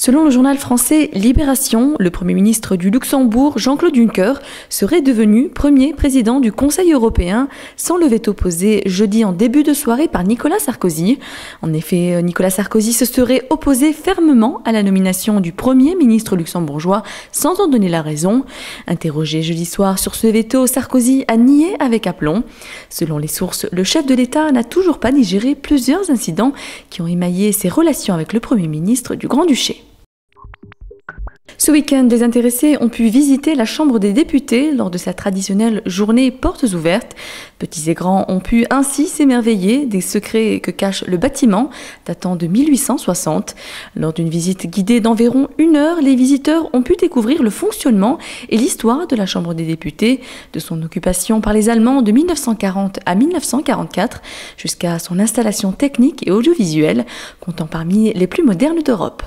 Selon le journal français Libération, le Premier ministre du Luxembourg, Jean-Claude Juncker, serait devenu premier président du Conseil européen sans le veto posé jeudi en début de soirée par Nicolas Sarkozy. En effet, Nicolas Sarkozy se serait opposé fermement à la nomination du Premier ministre luxembourgeois sans en donner la raison. Interrogé jeudi soir sur ce veto, Sarkozy a nié avec aplomb. Selon les sources, le chef de l'État n'a toujours pas digéré plusieurs incidents qui ont émaillé ses relations avec le Premier ministre du Grand-Duché. Ce week-end, les intéressés ont pu visiter la Chambre des députés lors de sa traditionnelle journée portes ouvertes. Petits et grands ont pu ainsi s'émerveiller des secrets que cache le bâtiment, datant de 1860. Lors d'une visite guidée d'environ 1 heure, les visiteurs ont pu découvrir le fonctionnement et l'histoire de la Chambre des députés, de son occupation par les Allemands de 1940 à 1944, jusqu'à son installation technique et audiovisuelle, comptant parmi les plus modernes d'Europe.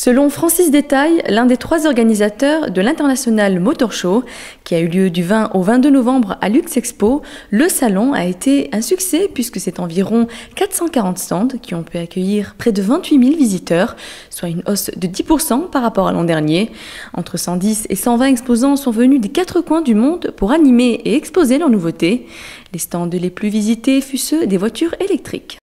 Selon Francis Détail, l'un des 3 organisateurs de l'International Motor Show, qui a eu lieu du 20 au 22 novembre à Luxexpo, le salon a été un succès puisque c'est environ 440 stands qui ont pu accueillir près de 28 000 visiteurs, soit une hausse de 10% par rapport à l'an dernier. Entre 110 et 120 exposants sont venus des 4 coins du monde pour animer et exposer leurs nouveautés. Les stands les plus visités furent ceux des voitures électriques.